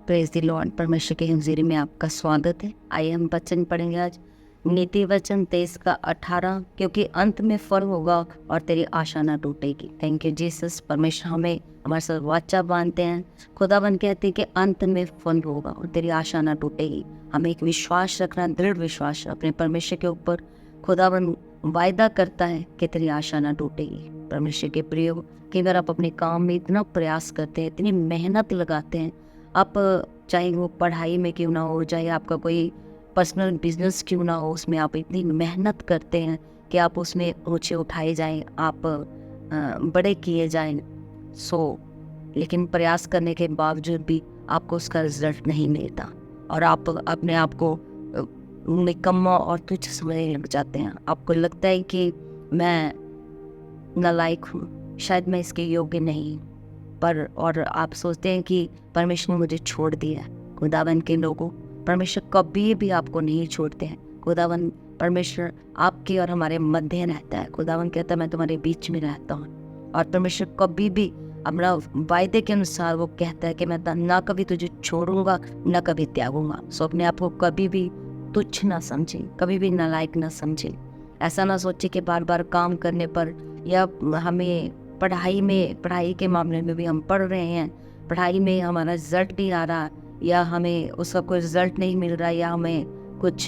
Praise the Lord. परमेश्वर के हज़ूरी में आपका स्वागत है। आइए हम वचन पढ़ेंगे आज नीति वचन 23 का 18, क्योंकि अंत में फल होगा और तेरी आशा ना टूटेगी। Thank you Jesus. परमेश्वर हमें हमारे साथ वाचा बांधते हैं। खुदावन कहते हैं कि अंत में फल होगा और तेरी आशा ना टूटेगी। हमें एक विश्वास रखना, दृढ़ विश्वास अपने परमेश्वर के ऊपर। खुदावन वायदा करता है कि तेरी आशा ना टूटेगी। परमेश्वर के प्रिय, कि अगर आप अपने काम में इतना प्रयास करते हैं, इतनी मेहनत लगाते हैं, आप चाहे वो पढ़ाई में क्यों ना हो, चाहे आपका कोई पर्सनल बिजनेस क्यों ना हो, उसमें आप इतनी मेहनत करते हैं कि आप उसमें ऊंचे उठाए जाएं, आप बड़े किए जाएं, लेकिन प्रयास करने के बावजूद भी आपको उसका रिजल्ट नहीं मिलता और आप अपने आप को निकम्मा और तुच्छ समझने लग जाते हैं। आपको लगता है कि मैं नालायक हूँ, शायद मैं इसके योग्य नहीं हूँ, और आप सोचते हैं कि परमेश्वर ने मुझे छोड़ दिया है। खुदावन के लोगों, परमेश्वर कभी भी आपको नहीं छोड़ते हैं। खुदावन परमेश्वर आपके और हमारे मध्य रहता है। खुदावन कहता है मैं तुम्हारे बीच में रहता हूँ, और परमेश्वर कभी भी अपना वायदे के अनुसार वो कहता है कि मैं ना कभी तुझे छोड़ूंगा ना कभी त्यागूंगा। अपने आप को कभी भी तुच्छ ना समझे, कभी भी नालायक ना समझे। ऐसा ना सोचे कि बार बार काम करने पर या हमें पढ़ाई के मामले में भी हम पढ़ रहे हैं, पढ़ाई में हमारा रिजल्ट नहीं आ रहा, या हमें उसका कोई रिजल्ट नहीं मिल रहा, या हमें कुछ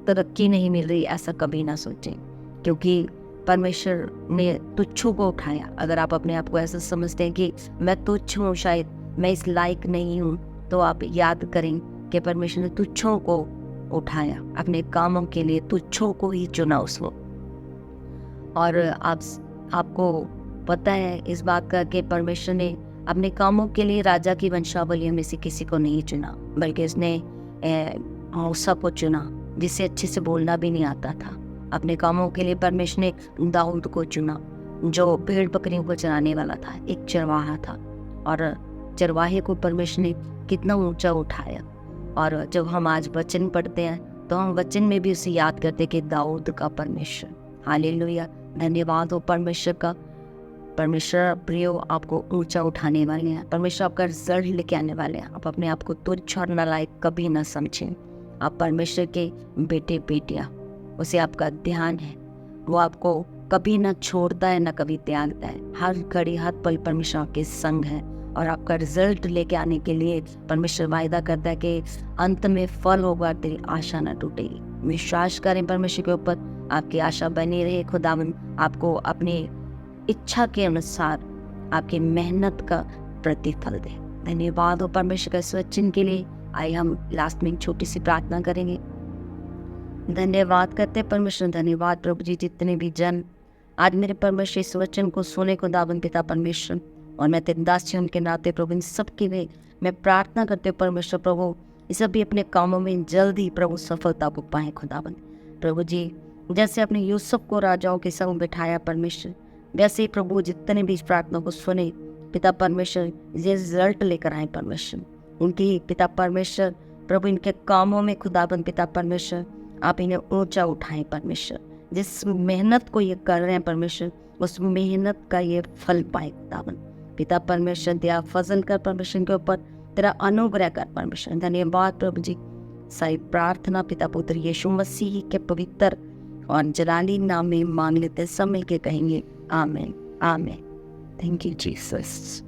तरक्की नहीं मिल रही, ऐसा कभी ना सोचें, क्योंकि परमेश्वर ने तुच्छों को उठाया। अगर आप अपने आप को ऐसा समझते हैं कि मैं तुच्छ हूँ, शायद मैं इस लायक नहीं हूँ, तो आप याद करें कि परमेश्वर ने तुच्छों को उठाया, अपने कामों के लिए तुच्छों को ही चुना उसको। और आपको पता है इस बात का कि परमेश्वर ने अपने कामों के लिए राजा की वंशावलियों में से किसी को नहीं चुना, बल्कि उसने मूसा को चुना, जिसे अच्छे से बोलना भी नहीं आता था। अपने कामों के लिए परमेश्वर ने दाऊद को चुना, जो भेड़ बकरियों को चराने वाला था, एक चरवाहा था, और चरवाहे को परमेश्वर ने कितना ऊंचा उठाया। और जब हम आज वचन पढ़ते हैं तो हम वचन में भी उसे याद करते हैं कि दाऊद का परमेश्वर। हालेलुया, धन्यवाद हो परमेश्वर का। परमेश्वर प्रियो आपको ऊंचा उठाने वाले हैं। परमेश्वर आपका रिजल्ट लेके आने वाले हैं। आप अपने आप को तुच्छ और नालायक कभी ना समझें। आप परमेश्वर के बेटे बेटियां, उसे आपका ध्यान है, वो आपको कभी ना छोड़ता है ना कभी त्यागता है। हर घड़ी हर पल परमेश्वर आपके संग है, और आपका रिजल्ट लेके आने के लिए परमेश्वर वायदा करता है कि अंत में फल होगा, तेरी आशा ना टूटेगी। विश्वास करें परमेश्वर के ऊपर, आपकी आशा बनी रहे। खुदावन आपको अपनी इच्छा के अनुसार आपकी मेहनत का प्रतिफल दे। धन्यवाद हो परमेश्वर का इस वचन के लिए। आइए हम लास्ट में एक छोटी सी प्रार्थना करेंगे। धन्यवाद करते परमेश्वर, धन्यवाद प्रभु जी, जितने भी जन आज मेरे परमेश्वर इस वचन को सुने, खुदावन पिता परमेश्वर, और मैं तेरे दास के नाते प्रभु इन सब के लिए मैं प्रार्थना करते परमेश्वर प्रभु, ये सब भी अपने कामों में जल्दी प्रभु सफलता को पाए। खुदावन प्रभु जी, जैसे अपने यूसुफ को राजाओं के संग बिठाया परमेश्वर, वैसे ही प्रभु जितने भी इस प्रार्थना को सुने पिता परमेश्वर, ये रिजल्ट लेकर आए परमेश्वर। उनकी पिता परमेश्वर प्रभु इनके कामों में खुदाबंद पिता परमेश्वर आप इन्हें ऊंचा उठाएं परमेश्वर। जिस मेहनत को ये कर रहे हैं परमेश्वर, उस मेहनत का ये फल पाए खुदाबंद पिता परमेश्वर। दया फजल कर परमेश्वर के ऊपर, तेरा अनुग्रह कर परमेश्वर। धन्यवाद प्रभु जी। सारी प्रार्थना पिता पुत्र यीशु मसीह के पवित्र और जलाली नाम में मांग लेते समय के कहेंगे आमीन, आमीन। Thank you Jesus.